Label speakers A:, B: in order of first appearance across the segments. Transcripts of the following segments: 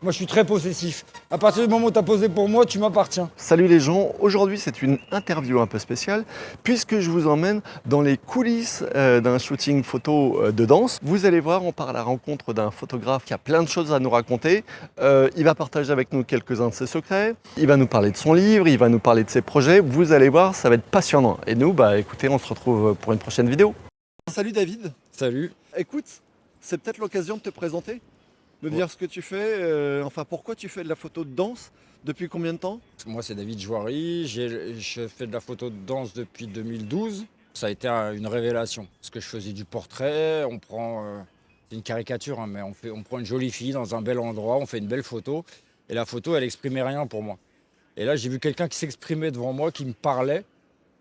A: Moi, je suis très possessif. À partir du moment où tu as posé pour moi, tu m'appartiens.
B: Salut les gens, aujourd'hui c'est une interview un peu spéciale puisque je vous emmène dans les coulisses d'un shooting photo de danse. Vous allez voir, on part à la rencontre d'un photographe qui a plein de choses à nous raconter. Il va partager avec nous quelques-uns de ses secrets, il va nous parler de son livre, il va nous parler de ses projets. Vous allez voir, ça va être passionnant. Et nous, écoutez, on se retrouve pour une prochaine vidéo. Salut David.
A: Salut.
B: Écoute, c'est peut-être l'occasion de te présenter, de dire ce que tu fais, pourquoi tu fais de la photo de danse, depuis combien de temps?
A: Moi, c'est David Joiry. Je fais de la photo de danse depuis 2012. Ça a été une révélation. Parce que je faisais du portrait. C'est une caricature, hein, mais on prend une jolie fille dans un bel endroit, on fait une belle photo. Et la photo, elle exprimait rien pour moi. Et là, j'ai vu quelqu'un qui s'exprimait devant moi, qui me parlait.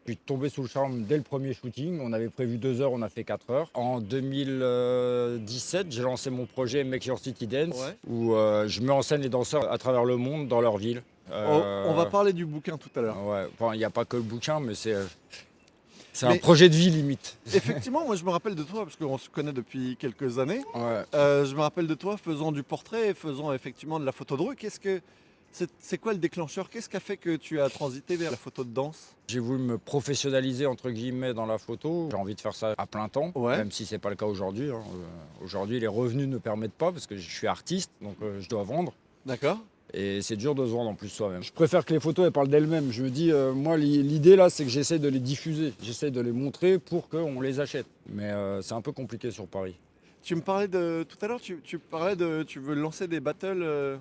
A: Je suis tombé sous le charme dès le premier shooting. On avait prévu 2 heures, on a fait 4 heures. En 2017, j'ai lancé mon projet Make Your City Dance, où je mets en scène les danseurs à travers le monde, dans leur ville.
B: On va parler du bouquin tout à l'heure.
A: Ouais, il n'y a pas que le bouquin, mais c'est un projet de vie limite.
B: Effectivement, moi je me rappelle de toi, parce qu'on se connaît depuis quelques années.
A: Ouais.
B: Je me rappelle de toi faisant du portrait et faisant effectivement de la photo de rue. C'est quoi le déclencheur? Qu'est-ce qui a fait que tu as transité vers la photo de danse?
A: J'ai voulu me professionnaliser entre guillemets dans la photo. J'ai envie de faire ça à plein temps, même si c'est pas le cas aujourd'hui. Hein. Aujourd'hui, les revenus ne permettent pas parce que je suis artiste, donc je dois vendre.
B: D'accord.
A: Et c'est dur de se vendre en plus soi-même. Je préfère que les photos elles parlent d'elles-mêmes. Je me dis, moi l'idée là, c'est que j'essaie de les diffuser, j'essaie de les montrer pour qu'on les achète. Mais c'est un peu compliqué sur Paris.
B: Tu me parlais de tout à l'heure, tu parlais de tu veux lancer des battles.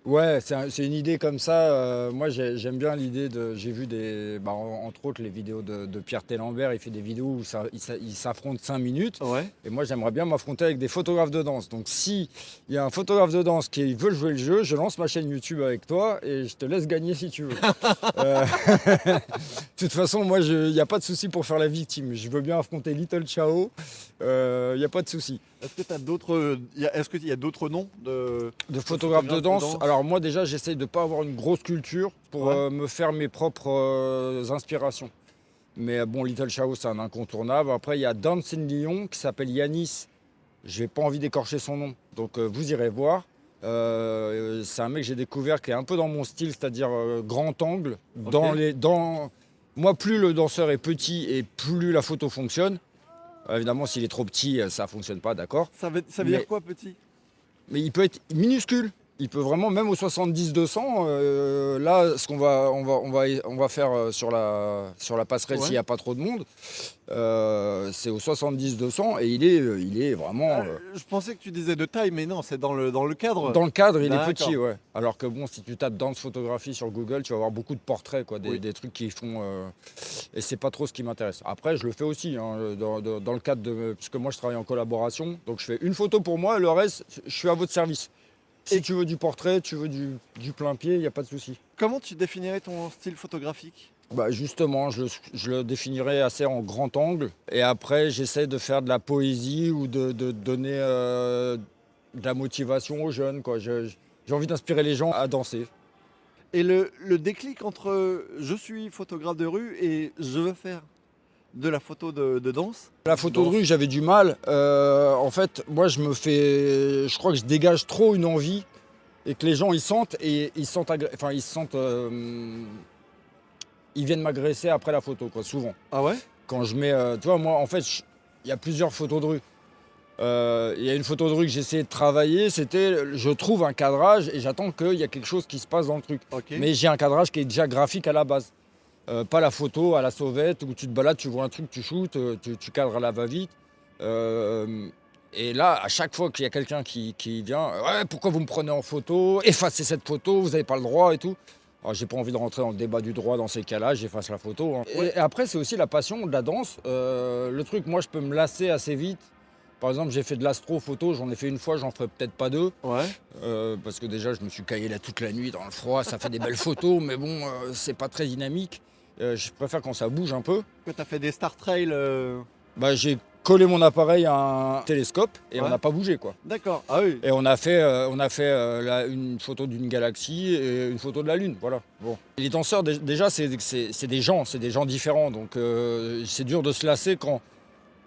A: Ouais, c'est une idée comme ça. Moi, j'aime bien l'idée de. J'ai vu entre autres, les vidéos de Pierre Télambert. Il fait des vidéos où il s'affronte 5 minutes.
B: Ouais.
A: Et moi, j'aimerais bien m'affronter avec des photographes de danse. Donc, si il y a un photographe de danse qui veut jouer le jeu, je lance ma chaîne YouTube avec toi et je te laisse gagner si tu veux. De toute façon, moi, il n'y a pas de souci pour faire la victime. Je veux bien affronter Little Chao. Il n'y a pas de souci.
B: Est-ce qu'il y a d'autres noms
A: de photographes de danse? Alors moi déjà j'essaye de ne pas avoir une grosse culture pour me faire mes propres inspirations. Mais bon, Little Chao c'est un incontournable. Après il y a Dancing Lion qui s'appelle Yanis. Je n'ai pas envie d'écorcher son nom, donc vous irez voir. C'est un mec que j'ai découvert qui est un peu dans mon style, c'est-à-dire grand angle. Moi, plus le danseur est petit et plus la photo fonctionne. Évidemment, s'il est trop petit, ça ne fonctionne pas, d'accord.
B: Ça veut dire quoi, petit?
A: Mais il peut être minuscule. Il peut vraiment, même au 70-200, là, ce qu'on va faire sur la passerelle s'il n'y a pas trop de monde, c'est au 70-200 et il est vraiment...
B: Je pensais que tu disais de taille, mais non, c'est dans le cadre.
A: Dans le cadre, il est petit, ouais. Alors que bon, si tu tapes danse photographie sur Google, tu vas avoir beaucoup de portraits, quoi, des trucs qui font... Et c'est pas trop ce qui m'intéresse. Après, je le fais aussi, hein, dans le cadre de... Puisque moi, je travaille en collaboration, donc je fais une photo pour moi et le reste, je suis à votre service. Si tu veux du portrait, tu veux du plein pied, il n'y a pas de souci.
B: Comment tu définirais ton style photographique?
A: Justement, je le définirais assez en grand angle. Et après, j'essaie de faire de la poésie ou de donner de la motivation aux jeunes, quoi. J'ai envie d'inspirer les gens à danser.
B: Et le déclic entre je suis photographe de rue et je veux faire de la photo de danse?
A: La photo de rue, j'avais du mal. En fait, moi, je crois que je dégage trop une envie et que les gens ils sentent ils viennent m'agresser après la photo, quoi, souvent.
B: Ah ouais?
A: Quand je mets, tu vois, moi, en fait, il y a plusieurs photos de rue. Il y a une photo de rue que j'ai essayé de travailler, c'était je trouve un cadrage et j'attends qu'il y a quelque chose qui se passe dans le truc.
B: Okay.
A: Mais j'ai un cadrage qui est déjà graphique à la base. Pas la photo à la sauvette où tu te balades, tu vois un truc, tu shootes, tu cadres à la va-vite. Et là, à chaque fois qu'il y a quelqu'un qui vient, ouais, pourquoi vous me prenez en photo? Effacez cette photo, vous n'avez pas le droit et tout. Alors, j'ai pas envie de rentrer dans le débat du droit dans ces cas-là, j'efface la photo. Hein. Et après, c'est aussi la passion de la danse. Le truc, moi, je peux me lasser assez vite. Par exemple, j'ai fait de l'astro-photo, j'en ai fait une fois, j'en ferai peut-être pas 2.
B: Ouais.
A: Parce que déjà, je me suis caillé là toute la nuit dans le froid, ça fait des belles photos, mais bon, c'est pas très dynamique. Je préfère quand ça bouge un peu.
B: Tu as fait des Star Trail
A: J'ai collé mon appareil à un télescope et on n'a pas bougé, quoi.
B: D'accord, ah oui.
A: Et on a fait une photo d'une galaxie et une photo de la Lune, voilà. Bon. Les danseurs, déjà, c'est des gens différents, donc c'est dur de se lasser quand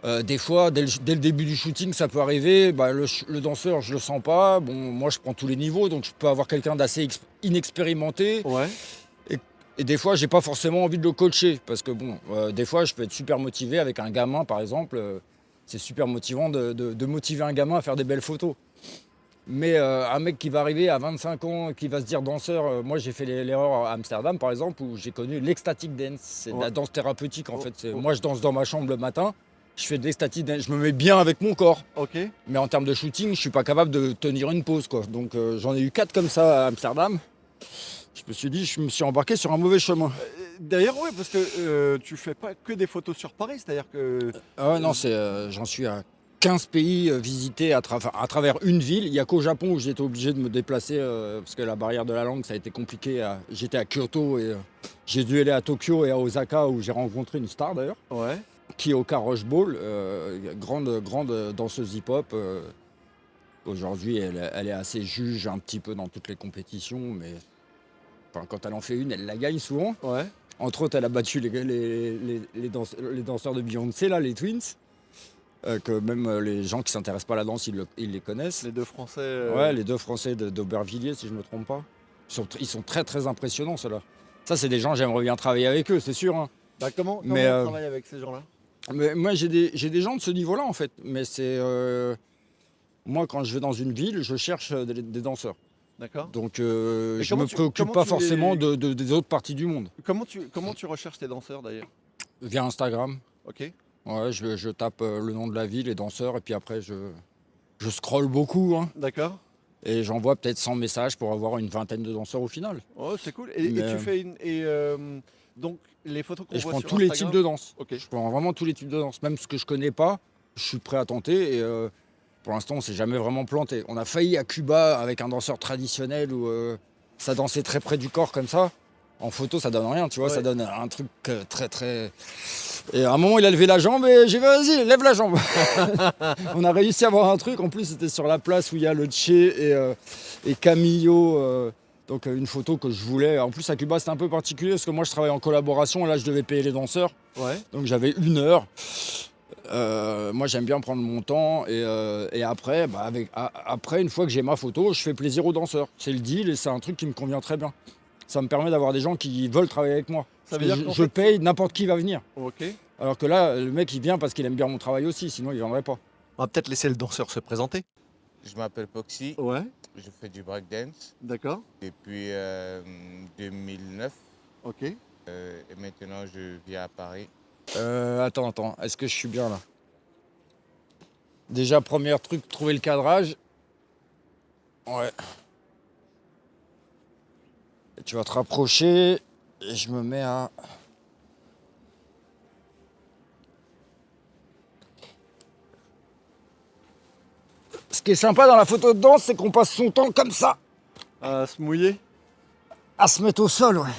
A: Des fois, dès le début du shooting, ça peut arriver. Bah, le danseur, je le sens pas. Bon, moi, je prends tous les niveaux, donc je peux avoir quelqu'un d'assez inexpérimenté.
B: Ouais.
A: Et, et des fois, j'ai pas forcément envie de le coacher, parce que bon, des fois, je peux être super motivé avec un gamin, par exemple. C'est super motivant de motiver un gamin à faire des belles photos. Mais un mec qui va arriver à 25 ans, qui va se dire danseur, moi j'ai fait l'erreur à Amsterdam par exemple, où j'ai connu l'ecstatic dance. C'est de
B: Ouais.
A: la danse thérapeutique en
B: Oh,
A: fait.
B: oh.
A: Moi je danse dans ma chambre le matin, je fais de l'ecstatic dance, je me mets bien avec mon corps.
B: Ok.
A: Mais en termes de shooting, je suis pas capable de tenir une pause quoi. Donc j'en ai eu 4 comme ça à Amsterdam. Je me suis dit, je me suis embarqué sur un mauvais chemin.
B: D'ailleurs, oui, parce que tu fais pas que des photos sur Paris, c'est-à-dire que.
A: Ah ouais, non, j'en suis à 15 pays visités à travers une ville. Il n'y a qu'au Japon où j'étais obligé de me déplacer parce que la barrière de la langue, ça a été compliqué. J'étais à Kyoto et j'ai dû aller à Tokyo et à Osaka où j'ai rencontré une star d'ailleurs,
B: Ouais.
A: Kyoka Rush Ball, grande danseuse hip-hop. Aujourd'hui, elle est assez juge un petit peu dans toutes les compétitions, mais enfin, quand elle en fait une, elle la gagne souvent.
B: Ouais.
A: Entre autres, elle a battu les danseurs de Beyoncé, là, les Twins. Que même les gens qui s'intéressent pas à la danse, ils les connaissent.
B: Les deux Français.
A: Ouais, les deux Français d'Aubervilliers, si je me trompe pas. Ils sont très très impressionnants, ceux-là. Ça, c'est des gens, j'aimerais bien travailler avec eux, c'est sûr. Hein.
B: Bah, comment
A: Mais,
B: on travaille avec ces gens-là?
A: Mais moi, j'ai des gens de ce niveau-là, en fait. Mais c'est... moi, quand je vais dans une ville, je cherche des danseurs.
B: D'accord.
A: Donc,
B: Et
A: je me préoccupe pas forcément des autres parties du monde.
B: Comment tu recherches tes danseurs d'ailleurs?
A: Via Instagram.
B: Ok.
A: Ouais, je tape le nom de la ville, les danseurs, et puis après, je scrolle beaucoup. Hein.
B: D'accord.
A: Et j'envoie peut-être 100 messages pour avoir une vingtaine de danseurs au final.
B: Oh, c'est cool. Et
A: Mais,
B: tu fais une. Donc, les photos qu'on
A: et je
B: voit
A: prends
B: sur
A: tous les
B: Instagram.
A: types de danse.
B: Ok.
A: Je prends vraiment tous les types de danse. Même ce que je connais pas, je suis prêt à tenter. Et pour l'instant, on s'est jamais vraiment planté. On a failli à Cuba avec un danseur traditionnel où ça dansait très près du corps comme ça. En photo, ça donne rien, tu vois,
B: Ouais.
A: ça donne un truc très très. Et à un moment, il a levé la jambe et j'ai dit vas-y, lève la jambe. On a réussi à avoir un truc. En plus, c'était sur la place où il y a le Che et Camillo. Donc une photo que je voulais. En plus, à Cuba, c'était un peu particulier parce que moi, je travaille en collaboration. Et là, je devais payer les danseurs.
B: Ouais.
A: Donc j'avais 1 heure. Moi, j'aime bien prendre mon temps. Et après, après, une fois que j'ai ma photo, je fais plaisir aux danseurs. C'est le deal et c'est un truc qui me convient très bien. Ça me permet d'avoir des gens qui veulent travailler avec moi.
B: Ça veut
A: Parce
B: dire
A: que
B: qu'en
A: je
B: fait,
A: paye, n'importe qui va venir.
B: Ok.
A: Alors que là, le mec, il vient parce qu'il aime bien mon travail aussi, sinon il viendrait pas.
B: On va peut-être laisser le danseur se présenter.
C: Je m'appelle Poxy,
B: Ouais.
C: je fais du breakdance
B: D'accord.
C: depuis 2009
B: Ok.
C: et maintenant je vis à Paris.
A: Attends, est-ce que je suis bien là? Déjà, premier truc, trouver le cadrage. Ouais. Et tu vas te rapprocher et je me mets à... Ce qui est sympa dans la photo de danse, c'est qu'on passe son temps comme ça,
B: À se mouiller.
A: à se mettre au sol, ouais.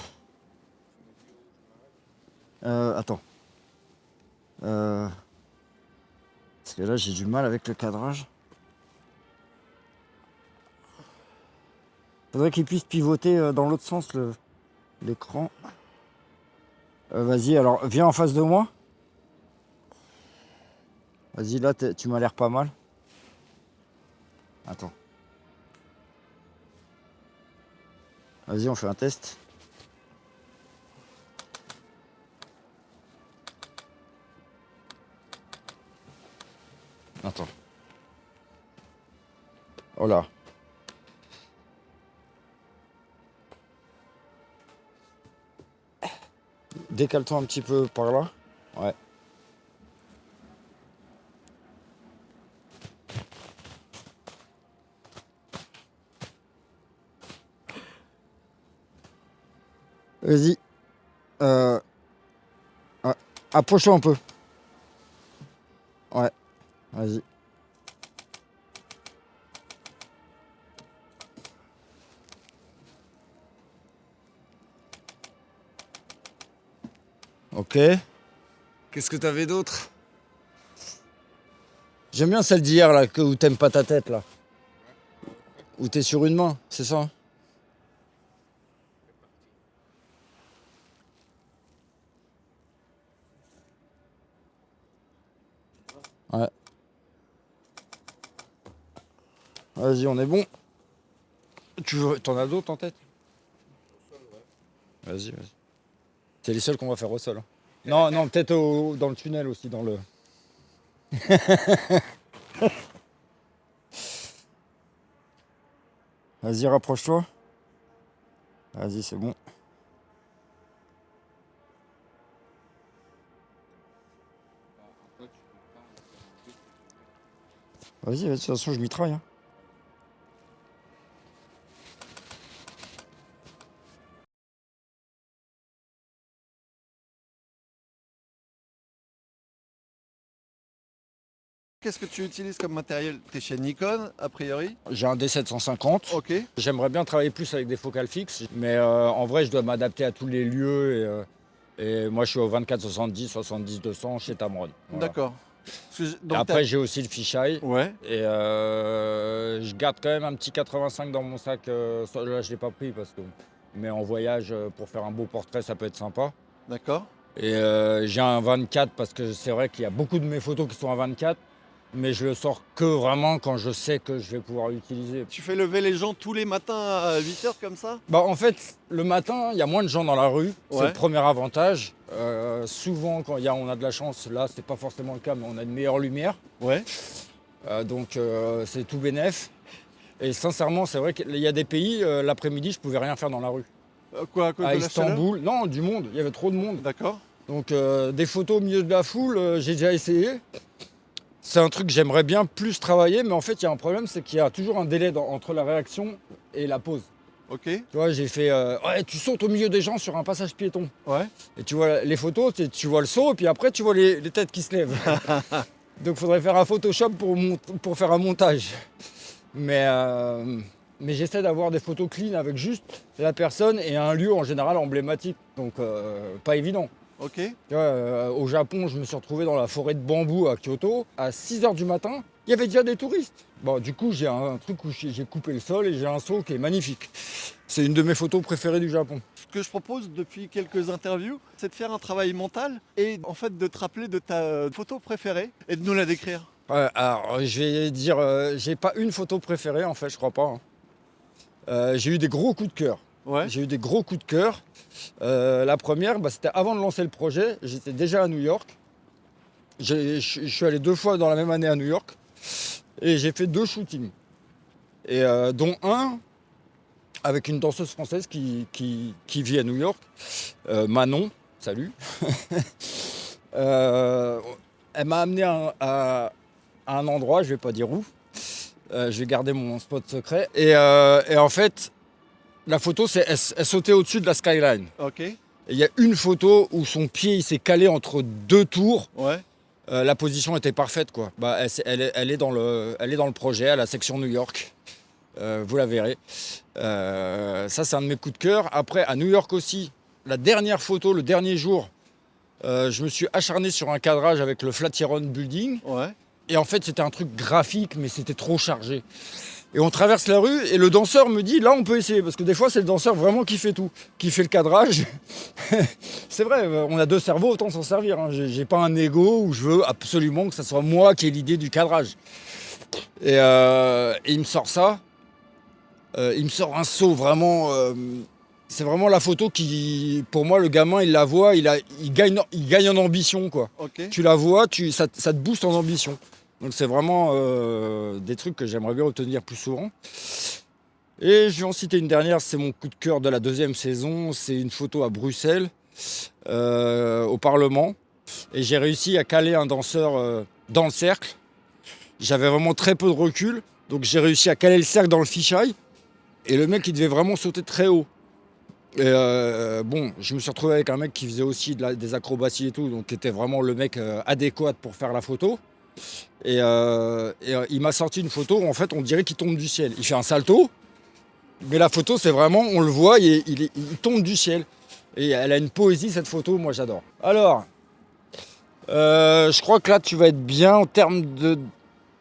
A: Attends. Parce que là, j'ai du mal avec le cadrage. Faudrait qu'il puisse pivoter dans l'autre sens l'écran. Vas-y, alors viens en face de moi. Vas-y, là, tu m'as l'air pas mal. Attends. Vas-y, on fait un test. Attends. Oh là. Décale-toi un petit peu par là. Ouais. Vas-y. Approche-toi un peu. Ouais. Vas-y. Ok. Qu'est-ce que t'avais d'autre? J'aime bien celle d'hier là, où t'aimes pas ta tête là. Où t'es sur une main, c'est ça? Vas-y, on est bon. T'en as d'autres en tête? Vas-y. C'est les seuls qu'on va faire au sol. Hein. Non, peut-être dans le tunnel aussi, dans le... Vas-y, rapproche-toi. Vas-y, c'est bon. Vas-y, de toute façon, je mitraille. Hein.
B: Qu'est-ce que tu utilises comme matériel? Tu es chez Nikon, a priori?
A: J'ai un D750.
B: Ok.
A: J'aimerais bien travailler plus avec des focales fixes, mais en vrai, je dois m'adapter à tous les lieux. Et moi, je suis au 24-70, 70-200 chez Tamron. Voilà.
B: D'accord.
A: Et après, j'ai aussi le fisheye.
B: Ouais.
A: Et je garde quand même un petit 85 dans mon sac. Là, je ne l'ai pas pris parce que. Mais en voyage, pour faire un beau portrait, ça peut être sympa.
B: D'accord.
A: Et j'ai un 24 parce que c'est vrai qu'il y a beaucoup de mes photos qui sont à 24. Mais je le sors que vraiment quand je sais que je vais pouvoir l'utiliser.
B: Tu fais lever les gens tous les matins à 8h comme ça?
A: Bah en fait, le matin, il y a moins de gens dans la rue. C'est
B: Ouais.
A: le premier avantage. Souvent, quand on a de la chance, là, c'est pas forcément le cas, mais on a une meilleure lumière.
B: Ouais.
A: Donc c'est tout bénef. Et sincèrement, c'est vrai qu'il y a des pays, l'après-midi, je pouvais rien faire dans la rue.
B: Quoi, à cause
A: À
B: de la chaleur?
A: Istanbul, non, du monde. Il y avait trop de monde.
B: D'accord.
A: Donc des photos au milieu de la foule, j'ai déjà essayé. C'est un truc que j'aimerais bien plus travailler, mais en fait, il y a un problème, c'est qu'il y a toujours un délai entre la réaction et la pause.
B: Ok.
A: Tu vois, j'ai fait ouais, tu sautes au milieu des gens sur un passage piéton.
B: Ouais.
A: Et tu vois les photos, tu vois le saut, et puis après, tu vois les têtes qui se lèvent. Donc, il faudrait faire un Photoshop pour faire un montage. Mais j'essaie d'avoir des photos clean avec juste la personne et un lieu en général emblématique. Donc, pas évident.
B: Ok.
A: Tu vois, au Japon, je me suis retrouvé dans la forêt de bambou à Kyoto. À 6h du matin, il y avait déjà des touristes. Bon, du coup, j'ai un truc où j'ai coupé le sol et j'ai un saut qui est magnifique. C'est une de mes photos préférées du Japon.
B: Ce que je propose depuis quelques interviews, c'est de faire un travail mental et en fait de te rappeler de ta photo préférée et de nous la décrire.
A: Alors, je vais dire, j'ai pas une photo préférée en fait, je crois pas. Hein. J'ai eu des gros coups de cœur.
B: Ouais.
A: J'ai eu des gros coups de cœur. La première, c'était avant de lancer le projet. J'étais déjà à New York. Je suis allé 2 fois dans la même année à New York. Et j'ai fait 2 shootings. Et dont un avec une danseuse française qui vit à New York. Manon, salut. Elle m'a amené à un endroit, je vais pas dire où. Je vais garder mon spot secret. Et en fait, la photo, elle sautait au-dessus de la skyline.
B: Ok.
A: Et il y a une photo où son pied il s'est calé entre 2 tours.
B: Ouais.
A: La position était parfaite, quoi. Bah, elle est dans le projet, à la section New York. Vous la verrez. Ça, c'est un de mes coups de cœur. Après, à New York aussi, la dernière photo, le dernier jour, je me suis acharné sur un cadrage avec le Flatiron Building.
B: Ouais.
A: Et en fait, c'était un truc graphique, mais c'était trop chargé. Et on traverse la rue et le danseur me dit, là, on peut essayer. Parce que des fois, c'est le danseur vraiment qui fait tout. Qui fait le cadrage. C'est vrai, on a 2 cerveaux, autant s'en servir. Hein. J'ai pas un ego où je veux absolument que ce soit moi qui ai l'idée du cadrage. Et il me sort ça. Il me sort un saut vraiment... c'est vraiment la photo qui... Pour moi, le gamin, il la voit, il gagne en ambition, quoi.
B: Ok.
A: Tu la vois, ça te booste en ambition. Donc c'est vraiment des trucs que j'aimerais bien obtenir plus souvent. Et je vais en citer une dernière, c'est mon coup de cœur de la 2e saison. C'est une photo à Bruxelles, au Parlement. Et j'ai réussi à caler un danseur dans le cercle. J'avais vraiment très peu de recul, donc j'ai réussi à caler le cercle dans le fisheye. Et le mec, il devait vraiment sauter très haut. Et bon, je me suis retrouvé avec un mec qui faisait aussi des acrobaties et tout, donc qui était vraiment le mec adéquat pour faire la photo. Et il m'a sorti une photo où en fait on dirait qu'il tombe du ciel. Il fait un salto, mais la photo c'est vraiment, on le voit, il tombe du ciel. Et elle a une poésie cette photo, moi j'adore. Alors, je crois que là tu vas être bien en termes de...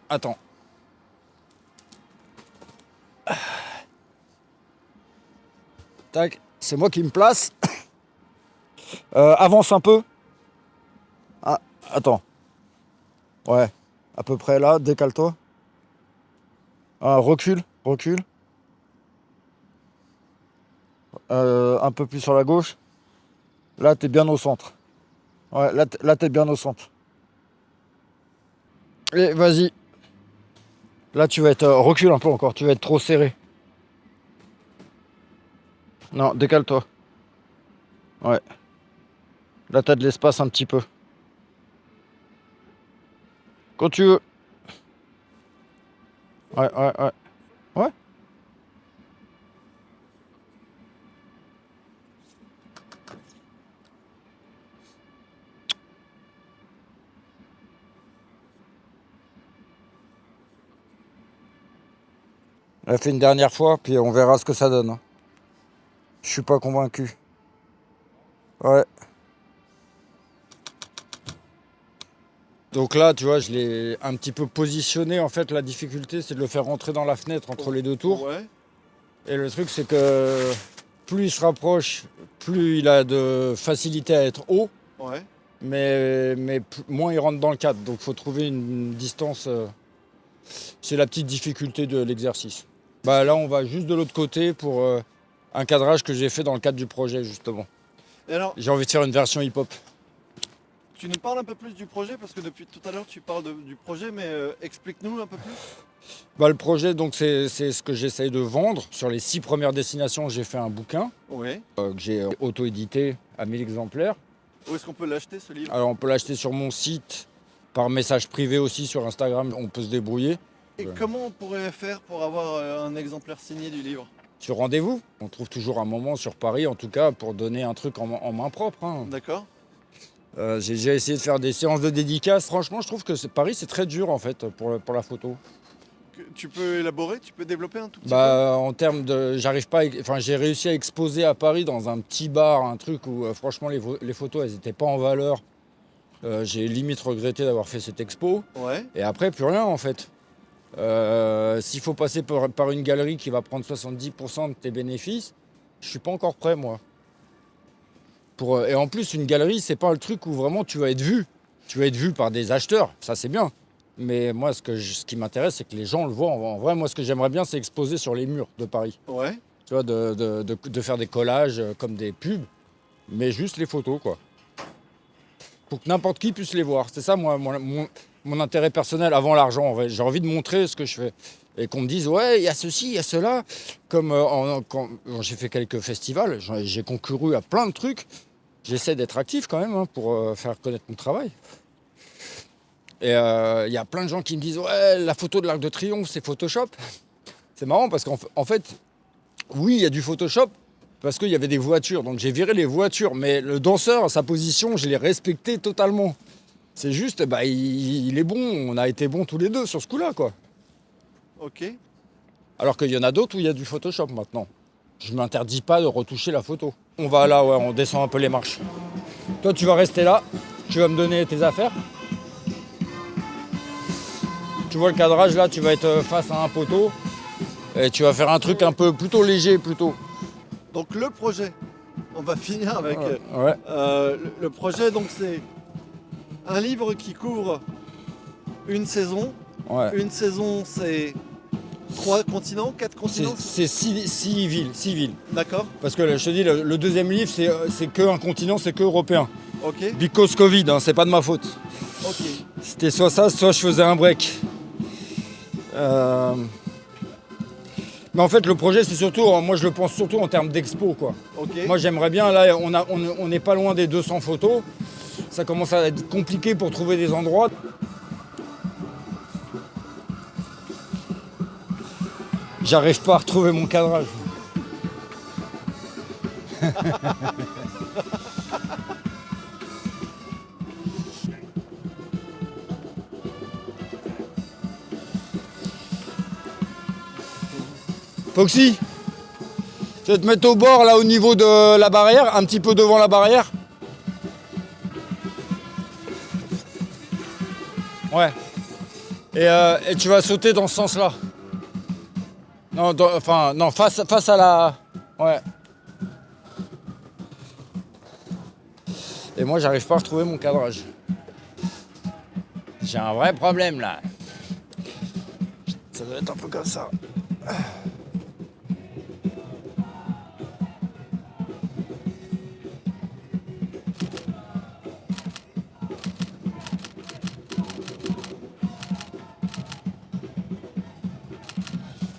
A: Attends. Tac, c'est moi qui me place. Avance un peu. Ah, attends. Ouais, à peu près là, décale-toi. Ah, recule. Un peu plus sur la gauche. Là, t'es bien au centre. Ouais, là t'es bien au centre. Et vas-y. Là, tu vas être... recule un peu encore, tu vas être trop serré. Non, décale-toi. Ouais. Là, t'as de l'espace un petit peu. Quand tu veux. Ouais. Ouais. On l'a fait une dernière fois, puis on verra ce que ça donne. Je suis pas convaincu. Ouais. Donc là, tu vois, je l'ai un petit peu positionné. En fait, la difficulté, c'est de le faire rentrer dans la fenêtre entre les deux tours.
B: Ouais.
A: Et le truc, c'est que plus il se rapproche, plus il a de facilité à être haut,
B: Ouais.
A: mais moins il rentre dans le cadre. Donc il faut trouver une distance. C'est la petite difficulté de l'exercice. Bah, là, on va juste de l'autre côté pour un cadrage que j'ai fait dans le cadre du projet, justement.
B: Et alors,
A: J'ai envie de faire une version hip-hop.
B: tu nous parles un peu plus du projet parce que depuis tout à l'heure tu parles du projet, mais explique-nous un peu plus.
A: Bah, le projet, donc, c'est ce que j'essaye de vendre. Sur les 6 premières destinations, j'ai fait un bouquin
B: Oui.
A: que j'ai auto-édité à 1000 exemplaires.
B: Où est-ce qu'on peut l'acheter ce livre?
A: Alors, on peut l'acheter sur mon site, par message privé aussi sur Instagram, on peut se débrouiller.
B: Et comment on pourrait faire pour avoir un exemplaire signé du livre?
A: Sur rendez-vous, on trouve toujours un moment sur Paris, en tout cas, pour donner un truc en main propre. Hein.
B: D'accord.
A: J'ai déjà essayé de faire des séances de dédicaces. Franchement, je trouve que Paris, c'est très dur, en fait, pour la photo.
B: Tu peux élaborer, tu peux développer un tout petit
A: Bah, en termes de... J'arrive pas... Enfin, j'ai réussi à exposer à Paris dans un petit bar, un truc où, franchement, les photos, elles n'étaient pas en valeur. J'ai limite regretté d'avoir fait cette expo.
B: peu? Ouais.
A: Et après, plus rien, en fait. S'il faut passer par une galerie qui va prendre 70% de tes bénéfices, je suis pas encore prêt, moi. Et en plus, une galerie, c'est pas le truc où vraiment tu vas être vu. Tu vas être vu par des acheteurs, ça c'est bien. Mais moi, ce qui m'intéresse, c'est que les gens le voient. En vrai, moi, ce que j'aimerais bien, c'est exposer sur les murs de Paris.
B: Ouais.
A: Tu vois, de faire des collages comme des pubs, mais juste les photos, quoi. Pour que n'importe qui puisse les voir. C'est ça, moi, mon intérêt personnel avant l'argent. En vrai. J'ai envie de montrer ce que je fais. Et qu'on me dise, ouais, il y a ceci, il y a cela. Comme quand j'ai fait quelques festivals, j'ai concouru à plein de trucs. J'essaie d'être actif quand même pour faire connaître mon travail. Et il y a plein de gens qui me disent, ouais, la photo de l'Arc de Triomphe, c'est Photoshop. C'est marrant parce qu'en fait, oui, il y a du Photoshop parce qu'il y avait des voitures. Donc j'ai viré les voitures. Mais le danseur, sa position, je l'ai respecté totalement. C'est juste, bah, il est bon. On a été bons tous les deux sur ce coup-là, quoi.
B: Ok.
A: Alors qu'il y en a d'autres où il y a du Photoshop maintenant. Je ne m'interdis pas de retoucher la photo. On va là, ouais, on descend un peu les marches. Toi, tu vas rester là. Tu vas me donner tes affaires. Tu vois le cadrage là, tu vas être face à un poteau. Et tu vas faire un truc un peu plutôt léger, plutôt.
B: Donc le projet, on va finir avec
A: Ouais.
B: le projet. Donc c'est un livre qui couvre une saison.
A: Ouais.
B: Une saison, c'est 3 continents, 4 continents.
A: C'est 6 villes.
B: D'accord.
A: Parce que je te dis, le deuxième livre, c'est qu'un continent, c'est que européen.
B: Ok.
A: Because Covid, hein, c'est pas de ma faute.
B: Ok.
A: C'était soit ça, soit je faisais un break. Mais en fait, le projet, c'est surtout, moi je le pense surtout en termes d'expo, quoi.
B: Ok.
A: Moi j'aimerais bien, là, on n'est pas loin des 200 photos. Ça commence à être compliqué pour trouver des endroits. J'arrive pas à retrouver mon cadrage. Foxy, je vais te mettre au bord là au niveau de la barrière, un petit peu devant la barrière. Ouais. Et tu vas sauter dans ce sens-là. Non, non, face à la... Ouais. Et moi, j'arrive pas à retrouver mon cadrage. J'ai un vrai problème, là. Ça doit être un peu comme ça.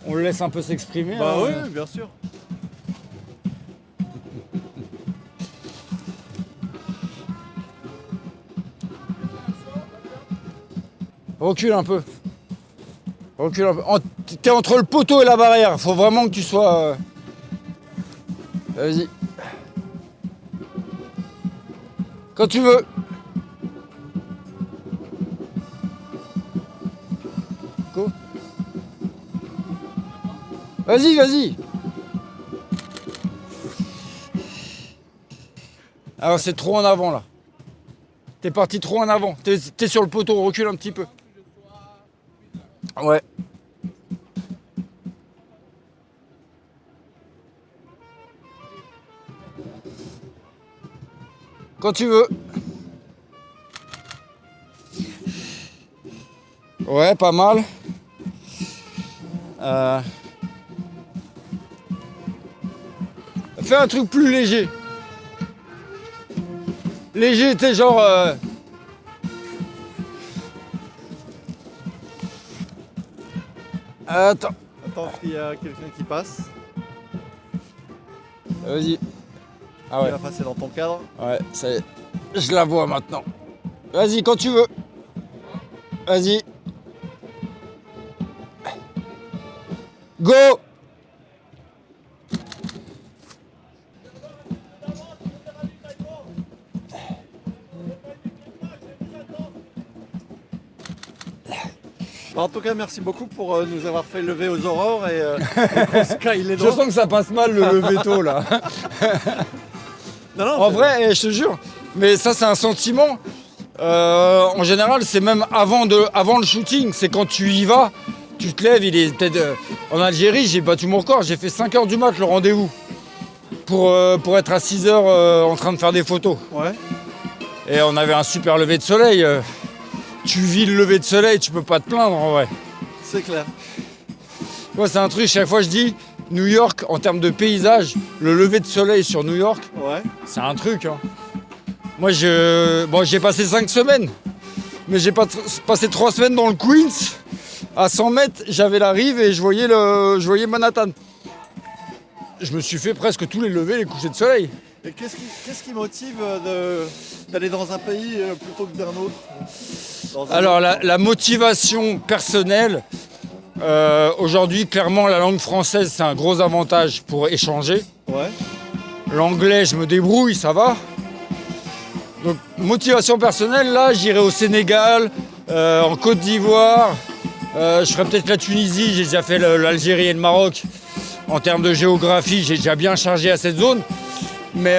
A: On le laisse un peu s'exprimer.
B: Bah
A: hein.
B: oui, bien sûr.
A: Recule un peu. Recule un peu. T'es entre le poteau et la barrière. Faut vraiment que tu sois. Vas-y. Quand tu veux. Go. Vas-y, vas-y. Alors c'est trop en avant là. T'es parti trop en avant. T'es sur le poteau, recule un petit peu. Ouais. Quand tu veux. Ouais, pas mal. Fais un truc plus léger. Léger, t'es genre... Attends,
B: Attends, il y a quelqu'un qui passe.
A: vas-y. Ah
B: Il
A: ouais,
B: va passer dans ton cadre.
A: ouais, ça y est. Je la vois maintenant. Vas-y, quand tu veux. Vas-y. Go!
B: En tout cas, merci beaucoup pour nous avoir fait lever aux aurores et qu'on sky les
A: Je
B: dents.
A: sens que ça passe mal le lever tôt là.
B: Non, non,
A: En
B: c'est-
A: vrai, je te jure, mais ça c'est un sentiment. En général, c'est même avant le shooting, c'est quand tu y vas, tu te lèves, il est peut-être... En Algérie, j'ai battu mon record, j'ai fait 5h du mat le rendez-vous. Pour être à 6h en train de faire des photos.
B: Ouais.
A: Et on avait un super lever de soleil. Tu vis le lever de soleil, tu peux pas te plaindre en vrai.
B: C'est clair.
A: Moi c'est un truc, chaque fois je dis, New York, en termes de paysage, le lever de soleil sur New York,
B: Ouais.
A: c'est un truc. Hein. Moi, j'ai passé 5 semaines, mais j'ai passé 3 semaines dans le Queens. À 100 mètres, j'avais la rive et je voyais Manhattan. Je me suis fait presque tous les levers et les couchers de soleil.
B: Et qu'est-ce qui motive d'aller dans un pays plutôt que d'un autre dans un
A: Alors,
B: autre
A: la motivation personnelle, aujourd'hui, clairement, la langue française, c'est un gros avantage pour échanger.
B: Ouais.
A: L'anglais, je me débrouille, ça va. Donc, motivation personnelle, là, j'irai au Sénégal, en Côte d'Ivoire. Je ferai peut-être la Tunisie, j'ai déjà fait l'Algérie et le Maroc. En termes de géographie, j'ai déjà bien chargé à cette zone. Mais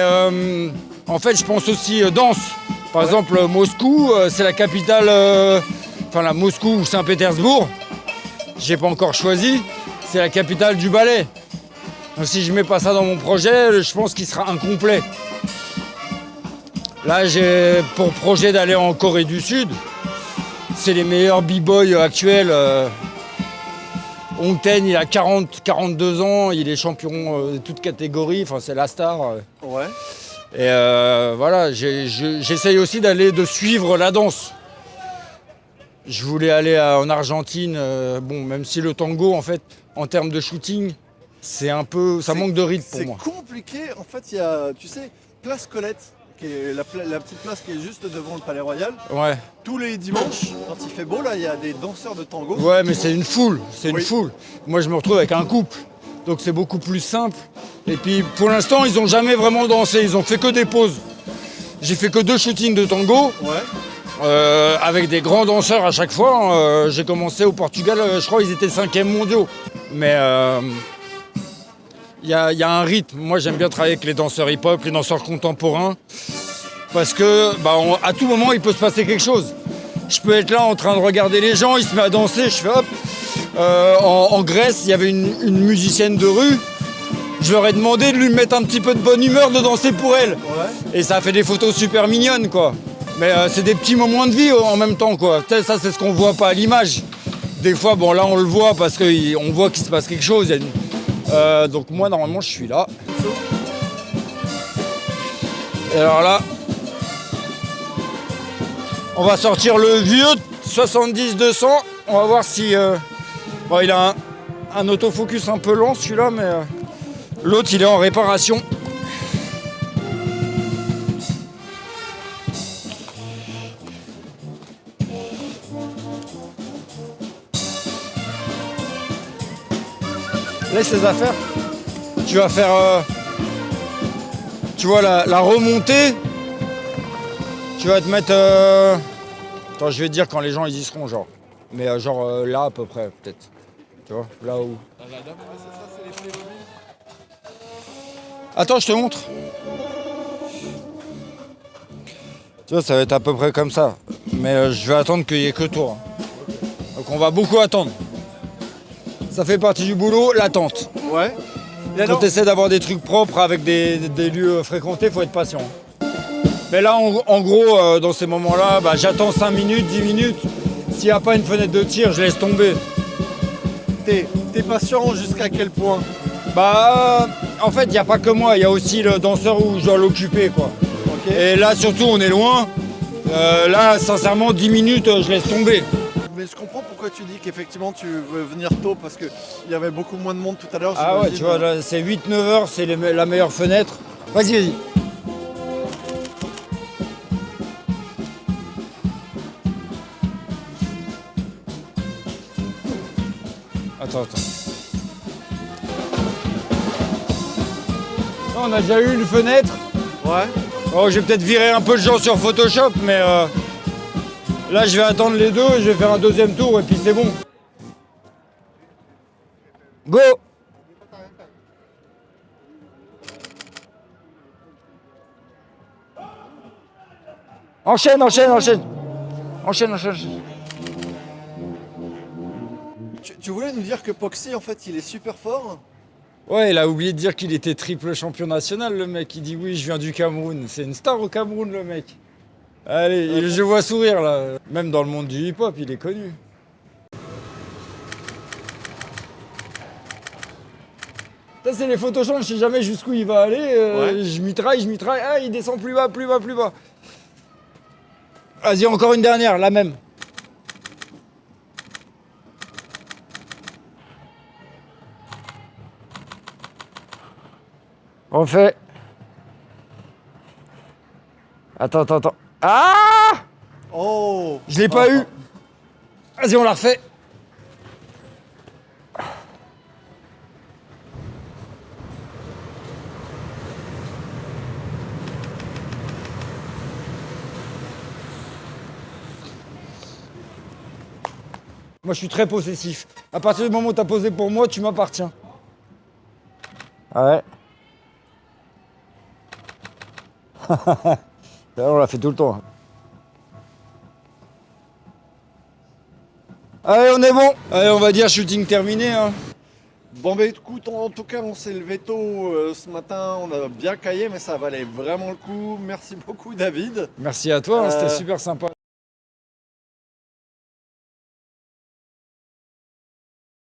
A: en fait, je pense aussi danse. Par exemple, Moscou, c'est la capitale, la Moscou ou Saint-Pétersbourg. J'ai pas encore choisi. C'est la capitale du ballet. Donc si je mets pas ça dans mon projet, je pense qu'il sera incomplet. Là, j'ai pour projet d'aller en Corée du Sud. C'est les meilleurs b-boys actuels. Hongten, il a 42 ans, il est champion de toute catégorie, enfin c'est la star.
B: Ouais.
A: Et voilà, j'essaye aussi de suivre la danse. Je voulais aller en Argentine, même si le tango, en fait, en termes de shooting, c'est un peu, ça manque de rythme pour moi.
B: C'est compliqué. En fait, il y a, tu sais, Place Colette, qui est la petite place qui est juste devant le Palais Royal.
A: Ouais,
B: Tous les dimanches, quand il fait beau, là, il y a des danseurs de tango.
A: ouais, mais c'est une foule, c'est une
B: Oui.
A: foule. Moi, je me retrouve avec un couple, donc c'est beaucoup plus simple. Et puis, pour l'instant, ils n'ont jamais vraiment dansé, ils ont fait que des pauses. J'ai fait que 2 shootings de tango.
B: Ouais.
A: Avec des grands danseurs à chaque fois. J'ai commencé au Portugal, je crois qu'ils étaient 5e mondiaux. Mais il y a un rythme. Moi, j'aime bien travailler avec les danseurs hip-hop, les danseurs contemporains. Parce que à tout moment, il peut se passer quelque chose. Je peux être là en train de regarder les gens, ils se mettent à danser, je fais hop. En Grèce, il y avait une musicienne de rue. Je leur ai demandé de lui mettre un petit peu de bonne humeur, de danser pour elle.
B: Ouais.
A: Et ça a fait des photos super mignonnes, quoi. Mais c'est des petits moments de vie en même temps, quoi. Ça, c'est ce qu'on voit pas à l'image. des fois, bon là on le voit parce qu'on voit qu'il se passe quelque chose. Donc moi normalement je suis là. Et alors là, on va sortir le vieux 70-200. On va voir si... bon, il a un autofocus un peu lent celui-là, mais l'autre il est en réparation. Laisse les affaires. Tu vas faire... tu vois la remontée. Tu vas te mettre... Attends, je vais te dire quand les gens ils y seront, genre. Mais genre là à peu près, peut-être. Tu vois, là où... Attends, je te montre. Tu vois, ça va être à peu près comme ça. Mais je vais attendre qu'il n'y ait que toi. Donc on va beaucoup attendre. Ça fait partie du boulot, l'attente.
B: Ouais.
A: Quand tu essaies d'avoir des trucs propres avec des lieux fréquentés, faut être patient. Mais là, en gros, dans ces moments-là, bah, j'attends 5 minutes, 10 minutes. S'il n'y a pas une fenêtre de tir, je laisse tomber.
B: T'es patient jusqu'à quel point?
A: Bah, en fait, il n'y a pas que moi, il y a aussi le danseur où je dois l'occuper, quoi.
B: Okay.
A: Et là, surtout, on est loin. Là, sincèrement, 10 minutes, je laisse tomber.
B: Mais je comprends pourquoi tu dis qu'effectivement tu veux venir tôt parce qu'il y avait beaucoup moins de monde tout à l'heure.
A: Ah ouais, tu vois, là, c'est 8-9 heures, c'est la meilleure fenêtre. Vas-y, vas-y. Attends. On a déjà eu une fenêtre.
B: Ouais.
A: Oh, j'ai peut-être viré un peu de gens sur Photoshop, mais là je vais attendre les deux, je vais faire un deuxième tour et puis c'est bon. Go! Enchaîne.
B: Tu voulais nous dire que Poxy en fait il est super fort?
A: Ouais, il a oublié de dire qu'il était triple champion national, le mec. Il dit oui, je viens du Cameroun. C'est une star au Cameroun, le mec. Allez, je vois sourire là. Même dans le monde du hip-hop, il est connu. Ça, c'est les photoshop, je sais jamais jusqu'où il va aller.
B: Ouais.
A: Je mitraille. Ah, il descend plus bas. Vas-y, encore une dernière, la même. On fait. Attends. Ah!
B: Oh!
A: Je l'ai pas eu. Vas-y, on la refait. Moi, je suis très possessif. À partir du moment où tu as posé pour moi, tu m'appartiens. Ouais. On l'a fait tout le temps. Allez, on est bon. Allez, on va dire shooting terminé. Hein.
B: Bon bah écoute, en tout cas on s'est levé tôt ce matin, on a bien caillé mais ça valait vraiment le coup. Merci beaucoup David.
A: Merci à toi, hein, c'était super sympa.